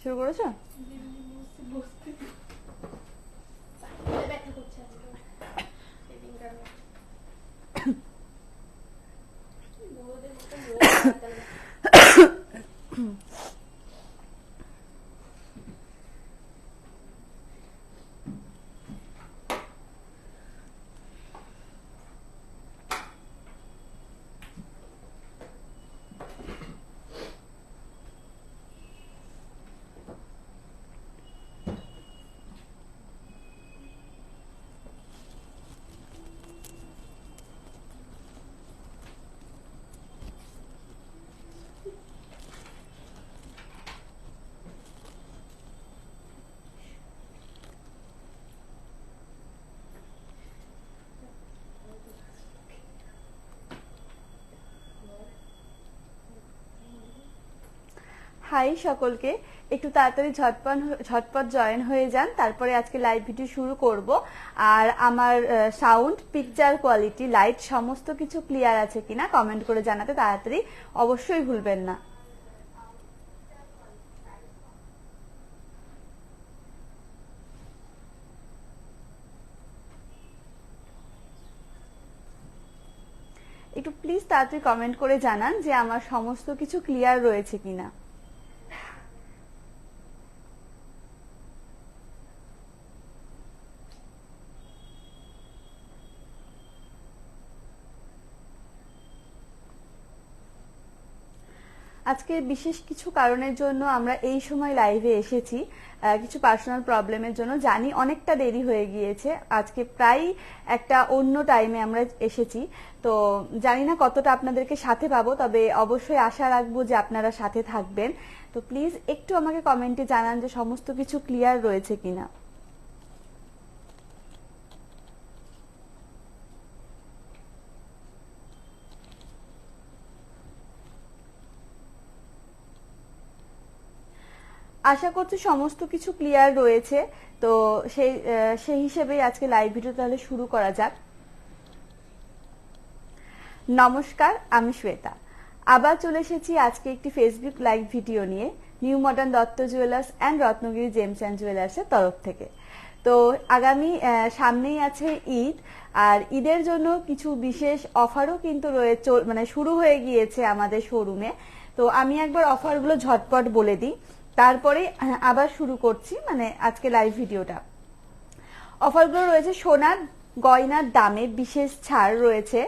শুরু করেছো? হাই সকলকে, একটু তাড়াতাড়ি ঝটপট জয়েন হয়ে যান, তারপরে আজকে লাইভ ভিডিও শুরু করব। আর আমার সাউন্ড, পিকচার কোয়ালিটি, লাইট সমস্ত কিছু ক্লিয়ার আছে কিনা কমেন্ট করে জানাতে তাড়াতাড়ি অবশ্যই ভুলবেন না। একটু প্লিজ তাড়াতাড়ি কমেন্ট করে জানান যে আমার সমস্ত কিছু ক্লিয়ার রয়েছে কিনা। আজকে বিশেষ কিছু কারণের জন্য আমরা এই সময় লাইভে এসেছি, কিছু পার্সোনাল প্রবলেমের জন্য। জানি অনেকটা দেরি হয়ে গিয়েছে, আজকে প্রায় একটা অন্য টাইমে আমরা এসেছি, তো জানি না কতটা আপনাদেরকে সাথে পাবো, তবে অবশ্যই আশা রাখবো যে আপনারা সাথে থাকবেন। তো প্লিজ একটু আমাকে কমেন্টে জানান যে সমস্ত কিছু ক্লিয়ার রয়েছে কিনা। আশা করছি সমস্ত কিছু ক্লিয়ার রয়েছে। তো সেই হিসেবেই আজকে লাইভ ভিডিও তাহলে শুরু করা যাক। নমস্কার, আমি শ্বেতা। আবার চলে এসেছি আজকে একটি ফেসবুক লাইভ ভিডিও নিয়ে, new modern Dutta jewellers and Ratnagiri gems and জুয়েলার্সের তরফ থেকে। তো আগামী সামনেই আছে ঈদ, আর ঈদের জন্য কিছু বিশেষ অফারও কিন্তু রয়েছে, মানে শুরু হয়ে গিয়েছে আমাদের শোরুমে। তো আমি একবার অফারগুলো ঝটপট বলে দিই, তারপরে আবার শুরু করছি মানে আজকে লাইভ ভিডিওটা। অফারগুলো রয়েছে সোনার গয়নার দামে বিশেষ ছাড় রয়েছে।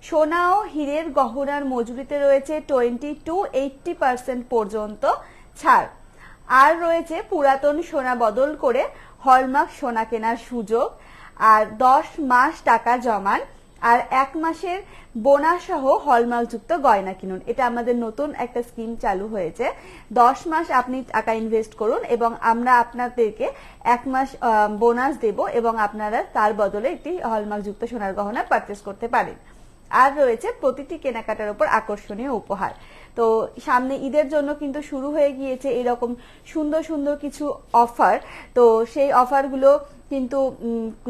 সোনা ও হীরের গহনার মজুরিতে রয়েছে 20-80% পর্যন্ত ছাড়। আর রয়েছে পুরাতন সোনা বদল করে হলমার্ক সোনা কেনার সুযোগ, আর 10 মাস টাকা জমান আর 1 মাসের বোনাস সহ হলমার্ক যুক্ত গয়না কিনুন। এটা আমাদের নতুন একটা স্কিম চালু হয়েছে। 10 মাস আপনি টাকা ইনভেস্ট করুন এবং আমরা আপনাদেরকে 1 মাস বোনাস দেব এবং আপনারা তার বদলে একটি হলমার্ক যুক্ত সোনার গহনা পারচেস করতে পারেন। আর রয়েছে প্রতিটি কেনাকাটার উপর আকর্ষণীয় উপহার। তো সামনে ঈদের জন্য কিন্তু শুরু হয়ে গিয়েছে এরকম সুন্দর সুন্দর কিছু অফার। তো সেই অফারগুলো কিন্তু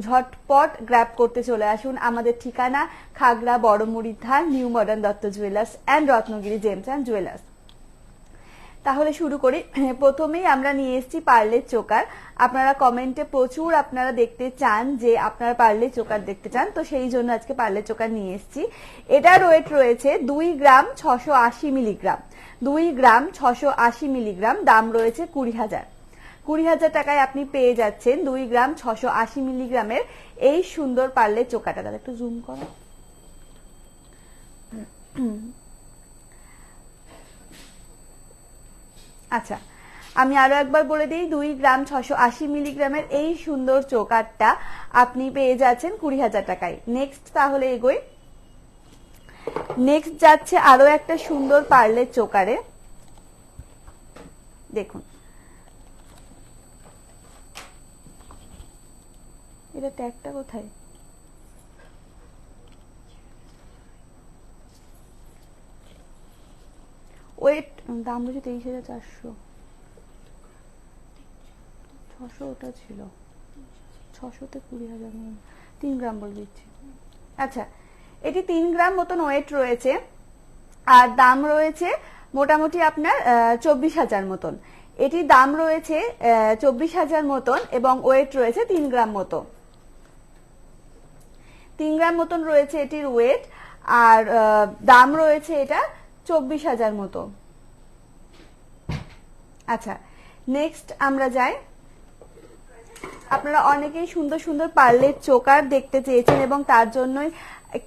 ঝটপট গ্র্যাব করতে চলে আসুন। আমাদের ঠিকানা খাগড়া বড়মুড়ির ধার, new modern Dutta jewellers and Ratnagiri gems and jewellers. তাহলে শুরু করি। প্রথমেই আমরা নিয়ে এসেছি পার্লের চোকার। আপনারা কমেন্টে প্রচুর আপনারা দেখতে চান যে আপনারা পার্লের চোকার দেখতে চান, তো সেই জন্য আজকে পার্লের চোকার নিয়ে এসেছি। এটার ওয়েট রয়েছে 2 গ্রাম 680 মিলিগ্রাম। 2 গ্রাম 680 মিলিগ্রাম, দাম রয়েছে 20,000। 20,000 টাকায় আপনি পেয়ে যাচ্ছেন 2 গ্রাম 680 মিলিগ্রামের এই সুন্দর পার্লের চোকাটা। দাদা একটু জুম করো। আচ্ছা, আমি আরো একবার বলে দিই, 2 গ্রাম 680 মিলিগ্রামের এই সুন্দর চোকারটা আপনি পেয়ে যাচ্ছেন 20,000 টাকায়। নেক্সট তাহলে এগোই। নেক্সট যাচ্ছে আরো একটা সুন্দর পার্লের চোকারে। দেখুন, এটা ট্যাগটা কোথায়? ওয়েট দাম রয়েছে 23,400। 600 ওটা ছিল, 600তে 20,000, 3 গ্রাম বলে দিচ্ছি। আচ্ছা, এটি 3 গ্রাম মতন ওয়েট রয়েছে আর দাম রয়েছে মোটামুটি আপনার 24,000 মতন। এটির দাম রয়েছে 24,000 মতন এবং ওয়েট রয়েছে 3 গ্রাম মতো। 3 গ্রাম মতন রয়েছে এটির ওয়েট, আর দাম রয়েছে এটা 24,000 মতো। আচ্ছা, নেক্সট আমরা যাই। আপনারা অনেকেই সুন্দর সুন্দর পার্লের চোকার দেখতে চেয়েছেন এবং তার জন্যই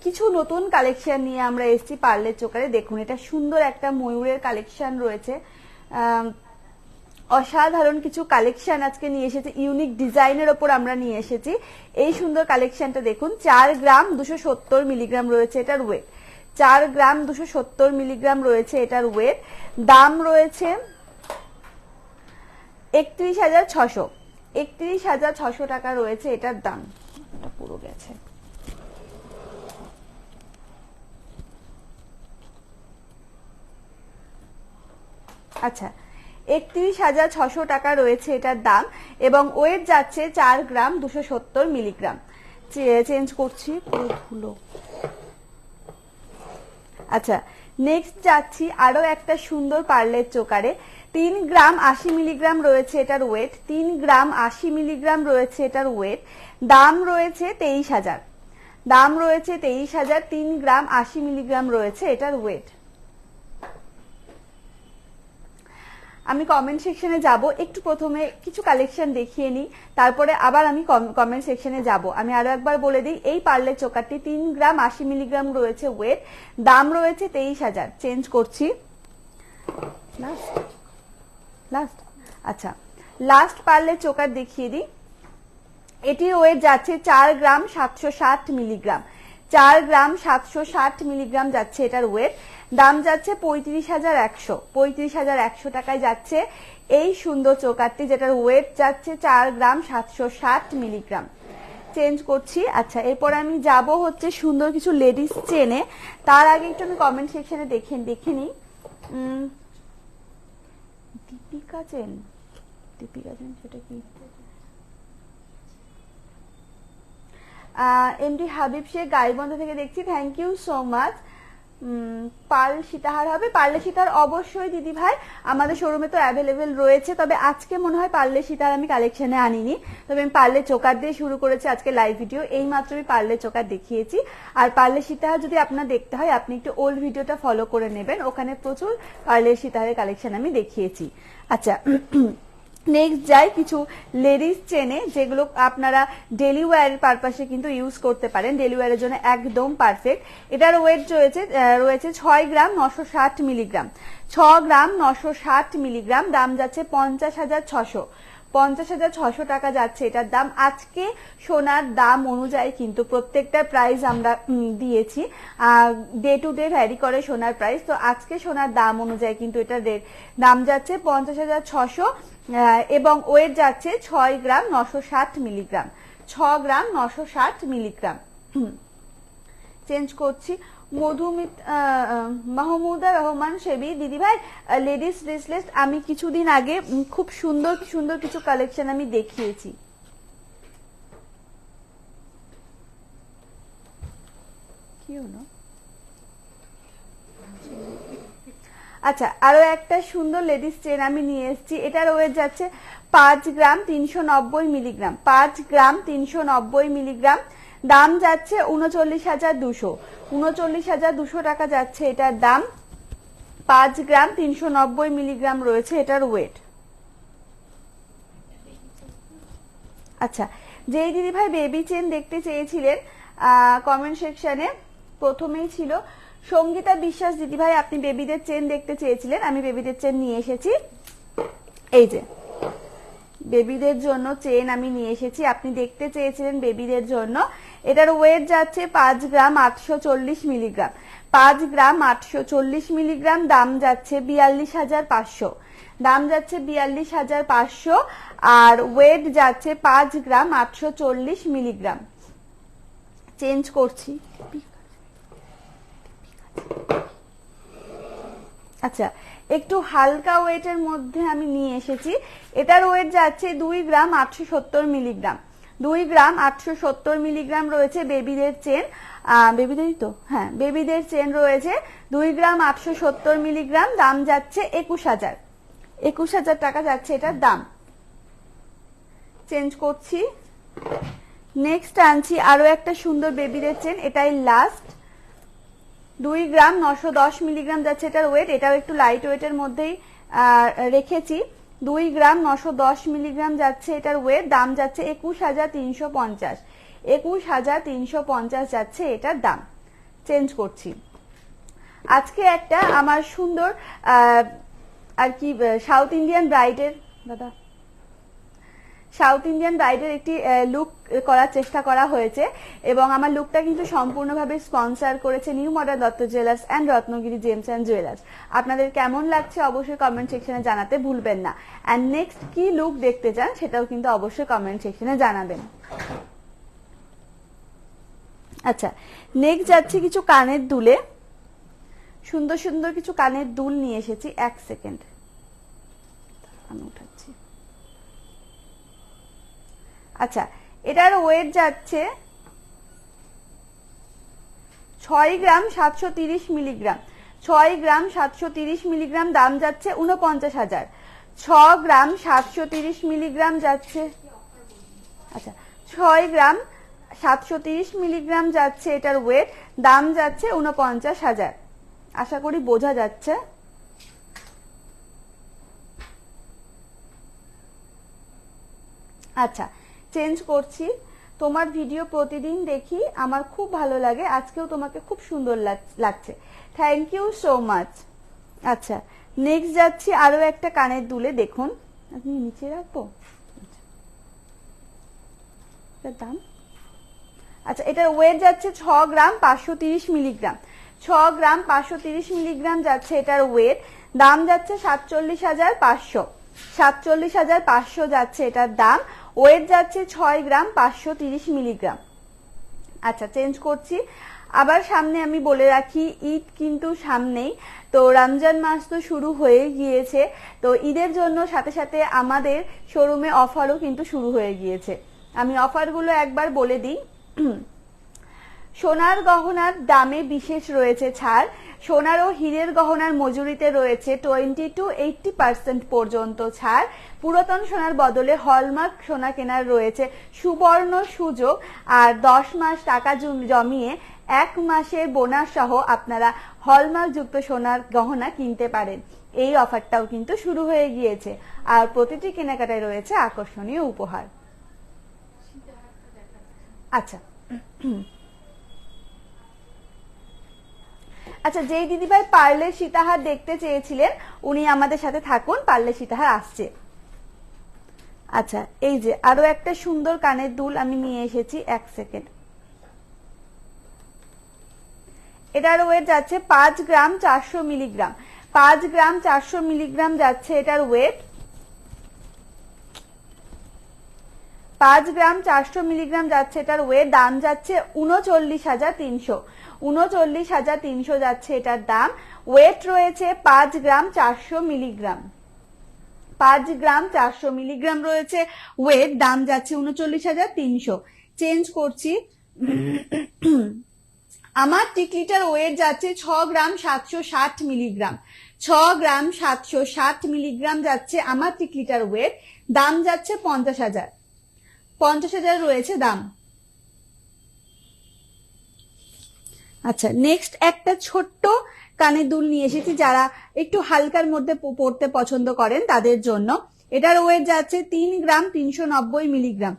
কিছু নতুন কালেকশন নিয়ে আমরা এসেছি পার্লের চোকারে। দেখুন, এটা সুন্দর একটা ময়ূরের কালেকশন রয়েছে, অসাধারণ কিছু কালেকশন আজকে নিয়ে এসেছি, ইউনিক ডিজাইনের ওপর আমরা নিয়ে এসেছি। এই সুন্দর কালেকশনটা দেখুন, 4 গ্রাম 270 মিলিগ্রাম রয়েছে এটার ওয়েট। 4 গ্রাম 270 মিলিগ্রাম রয়েছে এটার ওয়েট। দাম রয়েছে 31,600। 31,600 টাকা রয়েছে এটার দাম। এটা পুরো গেছে। আচ্ছা, 31,600 টাকা রয়েছে এটার দাম এবং ওয়েট যাচ্ছে 4 গ্রাম 270 মিলিগ্রাম। চেঞ্জ করছি, পুরো ধুলো। আচ্ছা, নেক্সট যাচ্ছি আরো একটা সুন্দর পার্লের চোকারে। 3 গ্রাম 80 মিলিগ্রাম রয়েছে এটার ওয়েট। 3 গ্রাম 80 মিলিগ্রাম রয়েছে এটার ওয়েট। দাম রয়েছে 23,000। দাম রয়েছে 23,000। 3 গ্রাম 80 মিলিগ্রাম রয়েছে এটার ওয়েট। আমি কমেন্ট সেকশনে যাব, একটু প্রথমে কিছু কালেকশন দেখিয়ে নিই, তারপরে আবার আমি কমেন্ট সেকশনে যাব। আমি আরো একবার বলে দিই, এই পার্লের চোকারটি 3 গ্রাম 80 মিলিগ্রাম রয়েছে ওয়েট। দাম রয়েছে 23,000। চেঞ্জ করছি। লাস্ট। আচ্ছা, লাস্ট পার্লের চোকার দেখিয়ে দিই। এটির ওয়েট যাচ্ছে 4 গ্রাম 760 মিলিগ্রাম। 4 গ্রাম 760 মিলিগ্রাম যাচ্ছে এটার ওয়েট। দাম যাচ্ছে 35,100। 35,100 টাকায় যাচ্ছে এই সুন্দর চোকারটি, যেটার ওয়েট যাচ্ছে 4 গ্রাম 760 মিলিগ্রাম। চেঞ্জ করছি। আচ্ছা, এরপর আমি যাব হচ্ছে সুন্দর কিছু লেডিস চেনে। তার আগে একটু আমি কমেন্ট সেকশনে দেখে নিই। দীপিকা চেন সেটা কি? এমডি হাবিব শেখ গাইবন্ধ থেকে দেখছি, thank you so much. Pearl সীতাহার হবে? পার্লে সীতাহার অবশ্যই দিদি ভাই আমাদের শোরুমে তো অ্যাভেলেবেল রয়েছে, তবে আজকে মনে হয় পার্লে সীতাহার আমি কালেকশনে আনিনি। তবে আমি পার্লে চোকার দিয়ে শুরু করেছি আজকে লাইভ ভিডিও। এই মাত্রই পার্লে চোকার দেখিয়েছি। আর পার্লে সীতাহার যদি আপনার দেখতে হয়, আপনি একটু ওল্ড ভিডিওটা ফলো করে নেবেন, ওখানে প্রচুর পার্লে সীতাহারের কালেকশন আমি দেখিয়েছি। আচ্ছা, নেক্সট যাই কিছু লেডিস চেনে, যেগুলো আপনারা ডেলি ওয়্যারের পারপাসে কিন্তু ইউজ করতে পারেন, ডেলি ওয়্যারের জন্য একদম পারফেক্ট। এটার ওয়েট রয়েছে 6 গ্রাম 960 মিলিগ্রাম। 6 গ্রাম 960 মিলিগ্রাম। দাম যাচ্ছে 50,600। 50,600 টাকা যাচ্ছে এটার দাম। আজকে সোনার দাম অনুযায়ী কিন্তু প্রত্যেকটা প্রাইস আমরা দিয়েছি, ডে টু ডে ভ্যারি করে সোনার প্রাইস। তো আজকে সোনার দাম অনুযায়ী কিন্তু এটার দাম যাচ্ছে 50,600 এবং ওয়েট যাচ্ছে 6 গ্রাম 960 মিলিগ্রাম। 6 গ্রাম 960 মিলিগ্রাম। চেঞ্জ করছি। মাহমুদা রহমান সেবি দিদি ভাই, লেডিস ব্রেসলেট আমি কিছুদিন আগে খুব সুন্দর সুন্দর কিছু কালেকশন আমি দেখিয়েছি। কি হলো? আচ্ছা, আরো একটা সুন্দর লেডিস চেন আমি নিয়ে এসেছি। এটার ওয়েট যাচ্ছে 5 গ্রাম 390 মিলিগ্রাম। 5 গ্রাম 390 মিলিগ্রাম। দাম যাচ্ছে 39,200। 39,200 টাকা যাচ্ছে এটার দাম। 5 গ্রাম 390 মিলিগ্রাম রয়েছে এটার ওয়েট। আচ্ছা, যেই দিদি ভাই বেবি চেন দেখতে চেয়েছিলেন, কমেন্ট সেকশনে প্রথমেই ছিল সঙ্গীতা বিশ্বাস দিদি ভাই, আপনি বেবিদের চেন দেখতে চেয়েছিলেন, আমি বেবিদের চেন নিয়ে এসেছি। এই যে বেবিদের জন্য চেন আমি নিয়ে এসেছি, আপনি দেখতে চেয়েছিলেন বেবিদের জন্য। এটার ওয়েট যাচ্ছে 5 গ্রাম 840 মিলিগ্রাম। 5 গ্রাম 840 মিলিগ্রাম। দাম যাচ্ছে 42,500। দাম যাচ্ছে 42,500 আর ওয়েট যাচ্ছে 5 গ্রাম 840 মিলিগ্রাম। চেঞ্জ করছি। আচ্ছা, একটু হালকা ওয়েটের মধ্যে আমি নিয়ে এসেছি। এটার ওয়েট যাচ্ছে 2 গ্রাম 870 মিলিগ্রাম। 2 গ্রাম 870 মিলিগ্রাম রয়েছে বেবিদের চেন। বেবিদেরই তো, হ্যাঁ বেবিদের চেন রয়েছে 2 গ্রাম 870 মিলিগ্রাম। দাম যাচ্ছে 21,000। 21,000 টাকা যাচ্ছে এটার দাম। চেঞ্জ করছি। নেক্সট আনছি আরো একটা সুন্দর বেবিদের চেন, এটাই লাস্ট। 2 গ্রাম 910 মিলিগ্রাম যাচ্ছে এটার ওয়েট, এটাও একটু লাইট ওয়েটের মধ্যেই রেখেছি। 2 গ্রাম 910 মিলিগ্রাম যাচ্ছে এটার ওয়েট, দাম যাচ্ছে 21,350। 21,350 যাচ্ছে এটার দাম। চেঞ্জ করছি। আজকে একটা আমার সুন্দর আর কি সাউথ ইন্ডিয়ান ব্রাইডের একটি লুক করার চেষ্টা করা হয়েছে এবং আমার লুকটা কিন্তু সম্পূর্ণভাবে স্পন্সর করেছে new modern Dutta jewellers and Ratnagiri gems and jewellers. আপনাদের কেমন লাগছে অবশ্যই কমেন্ট সেকশনে জানাতে ভুলবেন না। অ্যান্ড নেক্সট কি লুক দেখতে চান সেটাও কিন্তু অবশ্যই কমেন্ট সেকশনে জানাবেন। আচ্ছা, নেক্সট যাচ্ছে কিছু কানের দুলে, সুন্দর সুন্দর কিছু কানের দুল নিয়ে এসেছি। 1 সেকেন্ড আমি উঠাচ্ছি। আচ্ছা, এটার ওয়েট যাচ্ছে 6 গ্রাম 730 মিলিগ্রাম। 6 গ্রাম 730 মিলিগ্রাম, দাম যাচ্ছে 49,000। 6 গ্রাম 730 মিলিগ্রাম যাচ্ছে, আচ্ছা 6 গ্রাম 730 মিলিগ্রাম যাচ্ছে এটার ওয়েট, দাম যাচ্ছে 49,000। আশা করি বোঝা যাচ্ছে। আচ্ছা, চেঞ্জ করছি। তোমার ভিডিও প্রতিদিন দেখি, আমার খুব ভালো লাগে, আজকেও তোমাকে খুব সুন্দর লাগছে, থ্যাংক ইউ সো মাচ। আচ্ছা, নেক্সট যাচ্ছি আরো একটা কানের দুলে, দেখুন আপনি নিচে রাখবো। দাম, আচ্ছা এটার ওয়েট যাচ্ছে 6 গ্রাম 530 মিলিগ্রাম। 6 গ্রাম 530 মিলিগ্রাম যাচ্ছে এটার ওয়েট, দাম যাচ্ছে 47,500। 47,500 যাচ্ছে এটার দাম, ওয়েট যাচ্ছে 6 গ্রাম 530 মিলিগ্রাম। আচ্ছা, চেঞ্জ করছি। আবার সামনে আমি বলে রাখি, ঈদ কিন্তু সামনেই, তো রমজান মাস তো শুরু হয়ে গিয়েছে, তো ঈদের জন্য সাথে সাথে আমাদের শোরুমে অফারও কিন্তু শুরু হয়ে গিয়েছে। আমি অফারগুলো একবার বলে দিই। সোনার গহনার দামে বিশেষ রয়েছে ছাড়। সোনার ও হীরের গহনার মজুরিতে রয়েছে 20 to 80% পর্যন্ত ছাড়। পুরাতন সোনার বদলে হলমার্ক সোনা কেনার রয়েছে সুবর্ণ সুযোগ। আর 10 মাস টাকা জমিয়ে 1 মাসের বোনাস সহ আপনারা হলমার্ক যুক্ত সোনার গহনা কিনতে পারেন। এই অফারটাও কিন্তু শুরু হয়ে গিয়েছে। আর প্রতিটি কেনাকাটায় রয়েছে আকর্ষণীয় উপহার। আচ্ছা আচ্ছা, যেই দিদিভাই পার্লের সীতাহার দেখতে চেয়েছিলেন উনি আমাদের সাথে থাকুন, পার্লের সীতাহার আসছে। আচ্ছা, এই যে আরো একটা সুন্দর কানের দুল আমি নিয়ে এসেছি। 1 সেকেন্ড। এটার ওয়েট যাচ্ছে 5 গ্রাম 400 মিলিগ্রাম। 5 গ্রাম 400 মিলিগ্রাম যাচ্ছে এটার ওয়েট। 5 গ্রাম 400 মিলিগ্রাম যাচ্ছে এটার ওয়েট, দাম যাচ্ছে 39,300। 39,300 যাচ্ছে এটার দাম। ওয়েট রয়েছে 5 গ্রাম 400 মিলিগ্রাম। 5 গ্রাম 400 মিলিগ্রাম রয়েছে ওয়েট, দাম যাচ্ছে 39,300। চেঞ্জ করছি। আমার টিকলিটার ওয়েট যাচ্ছে 6 গ্রাম 760 মিলিগ্রাম। 6 গ্রাম 760 মিলিগ্রাম যাচ্ছে আমার টিকলিটার ওয়েট, দাম যাচ্ছে 50,000। 50,000 রয়েছে দাম। আচ্ছা, নেক্সট একটা ছোট্ট কানের দুল নিয়ে এসেছি যারা একটু হালকার মধ্যে পড়তে পছন্দ করেন তাদের জন্য। এটার ওয়েট যাচ্ছে 3 গ্রাম 390 মিলিগ্রাম।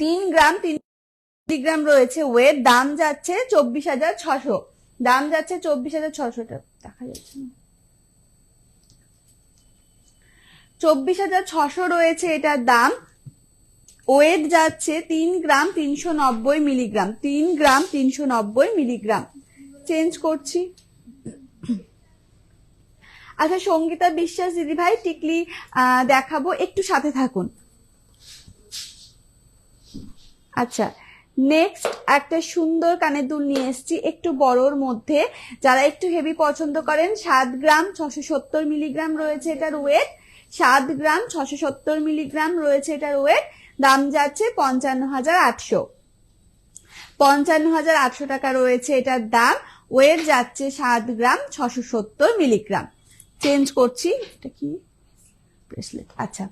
3 গ্রাম 3 মিলিগ্রাম রয়েছে ওয়েট, দাম যাচ্ছে 24,600। দাম যাচ্ছে 24,600। দেখা যাচ্ছে না, 24,600 রয়েছে এটার দাম। ওয়েট যাচ্ছে 3 গ্রাম 390 মিলিগ্রাম। 3 গ্রাম 390 মিলিগ্রাম। চেঞ্জ করছি। আচ্ছা, সঙ্গীতা বিশ্বাস দিদি ভাই টিকলি দেখাবো, একটু সাথে থাকুন। আচ্ছা, নেক্সট একটা সুন্দর কানের দুল নিয়ে এসেছি একটু বড়র মধ্যে, যারা একটু হেভি পছন্দ করেন। 7 গ্রাম 670 মিলিগ্রাম রয়েছে এটার ওয়েট। 7 গ্রাম 670 মিলিগ্রাম রয়েছে এটার ওয়েট, দাম যাচ্ছে 55,800। 55,800 টাকা রয়েছে এটার দাম। ওয়েট যাচ্ছে 7 গ্রাম 670 মিলিগ্রাম। চেঞ্জ করছি। এটা কি ব্রেসলেট? আচ্ছা,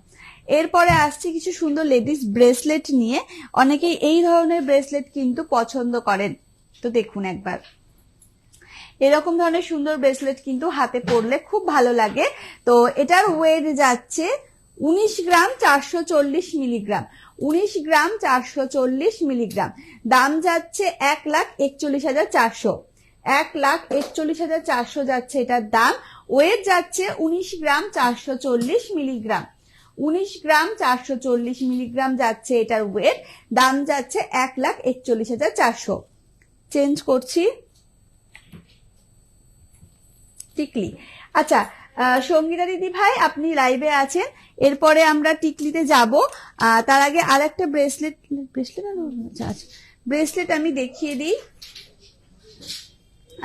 এরপরে আসছে কিছু সুন্দর লেডিস ব্রেসলেট নিয়ে। অনেকেই এই ধরনের ব্রেসলেট কিন্তু পছন্দ করেন, তো দেখুন একবার এরকম ধরনের সুন্দর ব্রেসলেট কিন্তু হাতে পরলে খুব ভালো লাগে। তো এটার ওয়েট যাচ্ছে 19 গ্রাম 440 মিলিগ্রাম, 19 গ্রাম 440 মিলিগ্রাম। দাম যাচ্ছে 1,41,400, 1,41,400 যাচ্ছে এটার দাম। ওয়েট যাচ্ছে 19 গ্রাম 440 মিলিগ্রাম, 19 গ্রাম 440 মিলিগ্রাম যাচ্ছে এটার ওয়েট। দাম যাচ্ছে 1,41,400। চেঞ্জ করছি। টিকলি। আচ্ছা, সঙ্গীতা দিদি ভাই আপনি লাইভে আছেন, এরপরে আমরা টিকলিতে যাব। তার আগে আর একটা ব্রেসলেট ব্রেসলেট আমি দেখিয়ে দিই।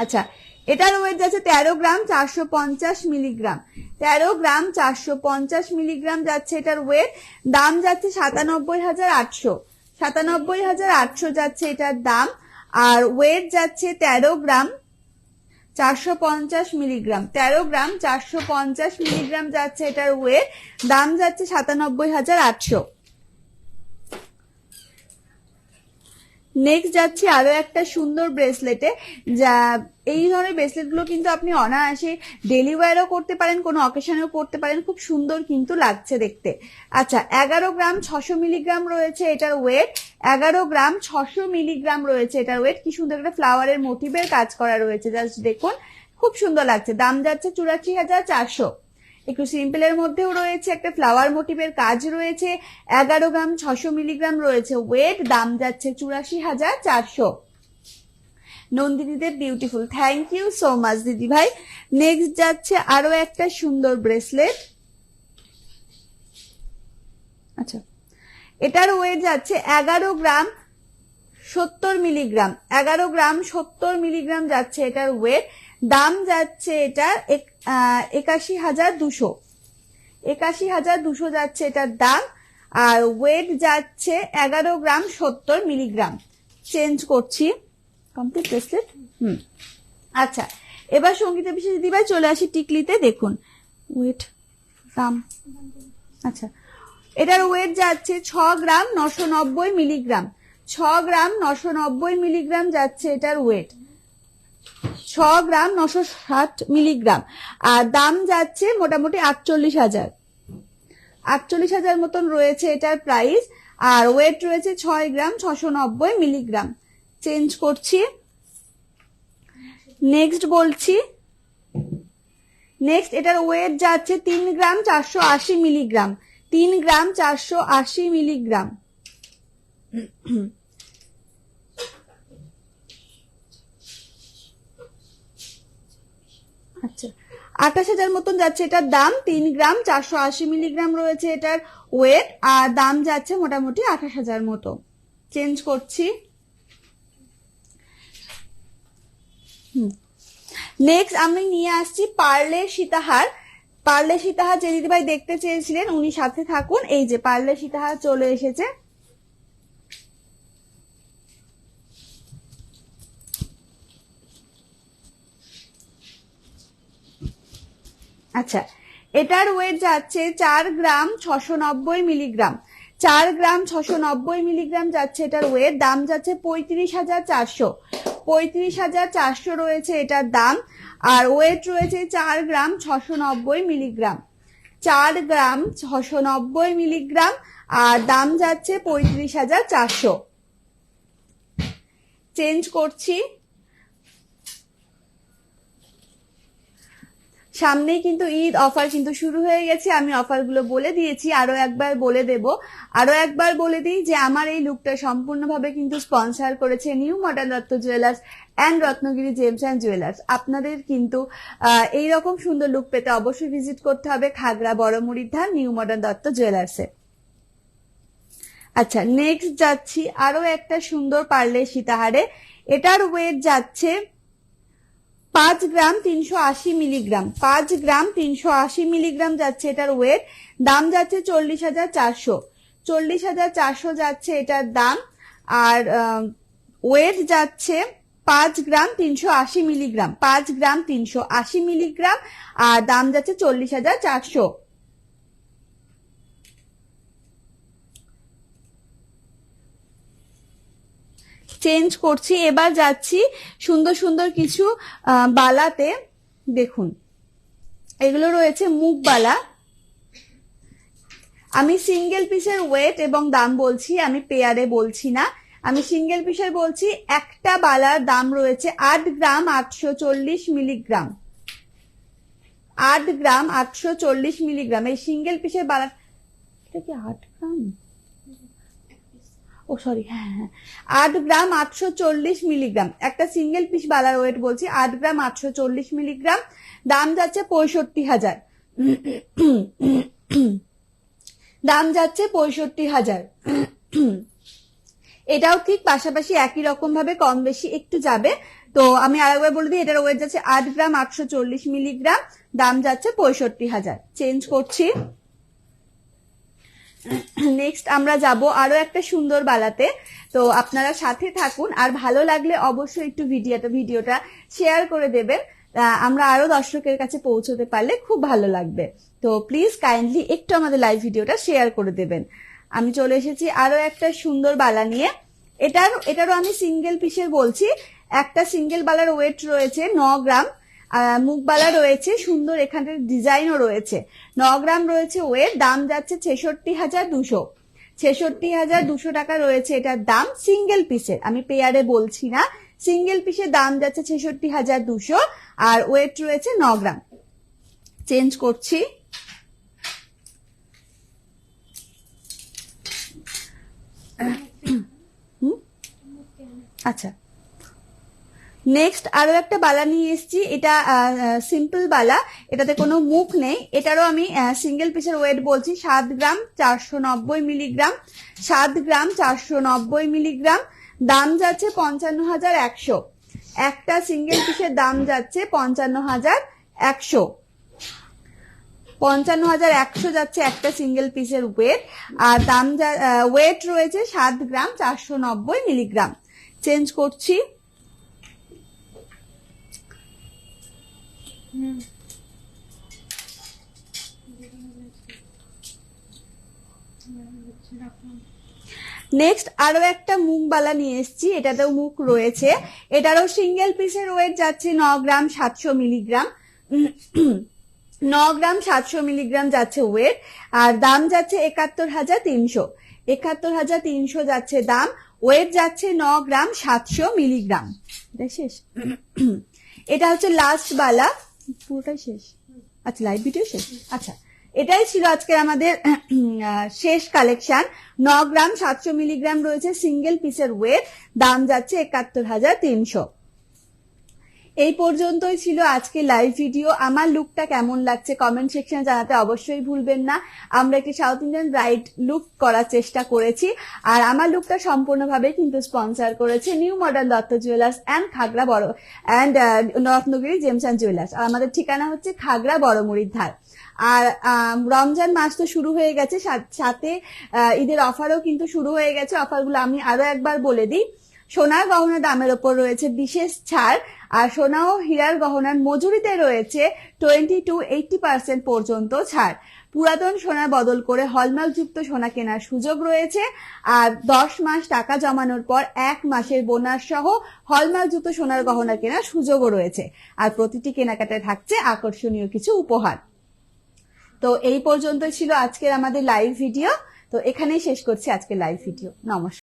আচ্ছা, এটার ওয়েট যাচ্ছে 13 গ্রাম 450 মিলিগ্রাম, 13 গ্রাম 450 মিলিগ্রাম যাচ্ছে এটার ওয়েট। দাম যাচ্ছে 97,800, 97,800 যাচ্ছে এটার দাম। আর ওয়েট যাচ্ছে 13 গ্রাম 450 মিলিগ্রাম, 13 গ্রাম 450 মিলিগ্রাম যাচ্ছে এটার ওয়েট। দাম যাচ্ছে 97,800। নেক্সট যাচ্ছি আরো একটা সুন্দর ব্রেসলেটে। যা এই ধরনের ব্রেসলেট গুলো কিন্তু আপনি অনায়াসে ডেলি ওয়্যারও করতে পারেন, কোনো অকেশনেও করতে পারেন, খুব সুন্দর কিন্তু লাগছে দেখতে। আচ্ছা, 11 গ্রাম 600 মিলিগ্রাম রয়েছে এটার ওয়েট, 11 গ্রাম 600 মিলিগ্রাম রয়েছে এটার ওয়েট। কি সুন্দর একটা ফ্লাওয়ারের মোটিভের কাজ করা রয়েছে, জাস্ট দেখুন খুব সুন্দর লাগছে। দাম যাচ্ছে 84,400। একটু সিম্পলের মধ্যেও রয়েছে, একটা ফ্লাওয়ার মোটিভের কাজ রয়েছে। 11 গ্রাম 600 মিলিগ্রাম রয়েছে ওয়েট। দাম যাচ্ছে 84,400। Nandini Deb beautiful, thank you so much দিদি ভাই। নেক্সট যাচ্ছে আরো একটা সুন্দর ব্রেসলেট। আচ্ছা, এটার ওয়েট যাচ্ছে 11 গ্রাম 70 মিলিগ্রাম, 11 গ্রাম 70 মিলিগ্রাম যাচ্ছে এটার ওয়েট। দাম যাচ্ছে এটার 81,200, 81,200 যাচ্ছে এটার দাম। আর ওয়েট যাচ্ছে 11 গ্রাম 70 মিলিগ্রাম। চেঞ্জ করছি। Complete bracelet. আচ্ছা, এবার সঙ্গীতা বিশেষ দিদিভাই চলে আসি টিকলিতে। দেখুন ওয়েট, দাম। আচ্ছা, এটার ওয়েট যাচ্ছে 6 গ্রাম 990 মিলিগ্রাম, 6 গ্রাম 990 মিলিগ্রাম যাচ্ছে এটার ওয়েট, 6 গ্রাম 960 মিলিগ্রাম। আর দাম যাচ্ছে মোটামুটি 48,000, 48,000 মতন রয়েছে এটার প্রাইস। আর ওয়েট রয়েছে 6 গ্রাম 690 মিলিগ্রাম। চেঞ্জ করছি। নেক্সট বলছি। নেক্সট এটার ওয়েট যাচ্ছে 3 গ্রাম 480 মিলিগ্রাম, 3 গ্রাম 480 মিলিগ্রাম। আচ্ছা, 28,000 মতন যাচ্ছে এটার দাম। 3 গ্রাম 480 মিলিগ্রাম রয়েছে এটার ওয়েট। আর দাম যাচ্ছে মোটামুটি 28,000 মতো। চেঞ্জ করছি। নেক্সট আমি নিয়ে আসছি পার্লের সীতাহার। পার্লের সীতাহার যে দিদিভাই দেখতে চেয়েছিলেন উনি সাথে থাকুন। এই যে পার্লের সীতাহার চলে এসেছে। আচ্ছা, এটার ওয়েট যাচ্ছে 4 গ্রাম 690 মিলিগ্রাম, 4 গ্রাম 690 মিলিগ্রাম যাচ্ছে এটার ওয়েট। দাম যাচ্ছে 35,400, 35,400 রয়েছে এটার দাম। আর ওয়েট রয়েছে 4 গ্রাম 690 মিলিগ্রাম, 4 গ্রাম 690 মিলিগ্রাম। আর দাম যাচ্ছে 35,400। চেঞ্জ করছি। সামনেই কিন্তু ঈদ অফার কিন্তু শুরু হয়ে গেছে, আমি অফারগুলো বলে দিয়েছি, আরো একবার বলে দেব। আরো একবার বলে দিই যে আমার এই লুকটা সম্পূর্ণভাবে কিন্তু স্পন্সর করেছে new modern Dutta jewellers and Ratnagiri gems and jewellers. আপনাদের কিন্তু এইরকম সুন্দর লুক পেতে অবশ্যই ভিজিট করতে হবে খাগড়া বড়মুড়ির ধার নিউ মডার্ন দত্ত জুয়েলার্সে। আচ্ছা, নেক্সট যাচ্ছি আরো একটা সুন্দর পার্লের সীতাহারে। এটার ওয়েট যাচ্ছে 5 গ্রাম 380 মিলিগ্রাম, 5 গ্রাম 380 মিলিগ্রাম যাচ্ছে এটার ওয়েট। দাম যাচ্ছে 40,400, 40,400 যাচ্ছে এটার দাম। আর ওয়েট যাচ্ছে 5 গ্রাম 380 মিলিগ্রাম, 5 গ্রাম 380 মিলিগ্রাম, আর দাম যাচ্ছে 40,400। চেঞ্জ করছি, এবার যাচ্ছি সুন্দর সুন্দর কিছু বালাতে। দেখুন এগুলো রয়েছে মুখ বালা। আমি সিঙ্গেল পিসের ওয়েট এবং দাম বলছি, আমি পেয়ারে বলছি না, আমি সিঙ্গেল পিসের বলছি। একটা বালার দাম রয়েছে 8 গ্রাম 840 মিলিগ্রাম, 8 গ্রাম 840 মিলিগ্রাম। এই সিঙ্গেল পিসের বালা, এটা কি 8 গ্রাম? ও সরি, হ্যাঁ হ্যাঁ, 8 গ্রাম 840 মিলিগ্রাম। একটা সিঙ্গেল পিস বালার ওয়েট বলছি 8 গ্রাম 840 মিলিগ্রাম। দাম যাচ্ছে 65,000, দাম যাচ্ছে 65,000। এটাও ঠিক পাশাপাশি একই রকম ভাবে কম বেশি একটু যাবে। তো আমি আরেকবার বলে দিই, এটার ওয়েট যাচ্ছে 8 গ্রাম 840 মিলিগ্রাম, দাম যাচ্ছে 65,000। চেঞ্জ করছি। নেক্সট আমরা যাব আরো একটা সুন্দর বালাতে। তো আপনারা সাথে থাকুন, আর ভালো লাগলে অবশ্যই একটু ভিডিওটা শেয়ার করে দেবেন। আমরা আরো দর্শকের কাছে পৌঁছতে পারলে খুব ভালো লাগবে। তো প্লিজ কাইন্ডলি একটু আমাদের লাইভ ভিডিওটা শেয়ার করে দেবেন। আমি চলে এসেছি আরো একটা সুন্দর বালা নিয়ে। এটারও আমি সিঙ্গেল পিসের বলছি। একটা সিঙ্গেল বালার ওয়েট রয়েছে 9 গ্রাম, মুখ বালা রয়েছে সুন্দর, এখানে ডিজাইনও রয়েছে। 9 গ্রাম রয়েছে ওয়েট, দাম যাচ্ছে 66,200, 66,200 টাকা রয়েছে এটার দাম সিঙ্গেল পিসের। আমি পেয়ারে বলছি না, সিঙ্গেল পিসের দাম যাচ্ছে 66,200, আর ওয়েট রয়েছে 9 গ্রাম। চেঞ্জ করছি। আচ্ছা, নেক্সট আরো একটা বালা নিয়ে এসেছি। এটা সিম্পল বালা, এটাতে কোনো মুখ নেই। এটারও আমি সিঙ্গেল পিসের ওয়েট বলছি 7 গ্রাম 490 মিলিগ্রাম, 7 গ্রাম 490 মিলিগ্রাম। দাম যাচ্ছে 55,100। একটা সিঙ্গেল পিসের দাম যাচ্ছে 55,100, 55,100 যাচ্ছে একটা সিঙ্গেল পিসের ওয়েট। আর দাম ওয়েট রয়েছে 7 গ্রাম 490 মিলিগ্রাম। চেঞ্জ করছি। নেক্সট আরো একটা মুখ বালা নিয়ে এসেছি, এটাতেও মুখ রয়েছে। এটারও সিঙ্গেল পিসের ওয়েট যাচ্ছে 9 গ্রাম 700 মিলিগ্রাম, 9 গ্রাম 700 মিলিগ্রাম যাচ্ছে ওয়েট। আর দাম যাচ্ছে 71,300, 71,300 যাচ্ছে দাম। ওয়েট যাচ্ছে 9 গ্রাম 700 মিলিগ্রাম। এটা শেষ। এটা হচ্ছে লাস্ট বালা, পুরোটাই শেষ। আচ্ছা, লাইভ ভিডিও শেষ। আচ্ছা, এটাই ছিল আজকে আমাদের শেষ কালেকশন। 9 গ্রাম 700 মিলিগ্রাম রয়েছে সিঙ্গেল পিসের ওয়েট, দাম যাচ্ছে 71,300। এই পর্যন্তই ছিল আজকে লাইভ ভিডিও। আমার লুকটা কেমন লাগছে কমেন্ট সেকশনে জানাতে অবশ্যই ভুলবেন না। আমরা একটি সাউথ ইন্ডিয়ান ব্রাইড লুক করার চেষ্টা করেছি, আর আমার লুকটা সম্পূর্ণভাবে কিন্তু স্পন্সর করেছে new modern Dutta jewellers and Khagra বড় and Ratnagiri gems and jewellers. আর আমাদের ঠিকানা হচ্ছে খাগড়া বড়মুড়ির ধার। আর রমজান মাস তো শুরু হয়ে গেছে, সাথে ঈদের অফারও কিন্তু শুরু হয়ে গেছে। অফারগুলো আমি আরো একবার বলে দিই। সোনার গহনার দামের ওপর রয়েছে বিশেষ ছাড়, আর সোনা ও হীরার গহনার মজুরিতে রয়েছে 20 to 80% পর্যন্ত ছাড়। পুরাতন সোনার বদল করে হলমার্কযুক্ত সোনা কেনার সুযোগ রয়েছে, আর 10 মাস টাকা জমানোর পর 1 মাসের বোনাস সহ হলমার্কযুক্ত সোনার গহনা কেনার সুযোগও রয়েছে। আর প্রতিটি কেনাকাটায় থাকছে আকর্ষণীয় কিছু উপহার। তো এই পর্যন্ত ছিল আজকের আমাদের লাইভ ভিডিও। তো এখানেই শেষ করছি আজকের লাইভ ভিডিও। নমস্কার।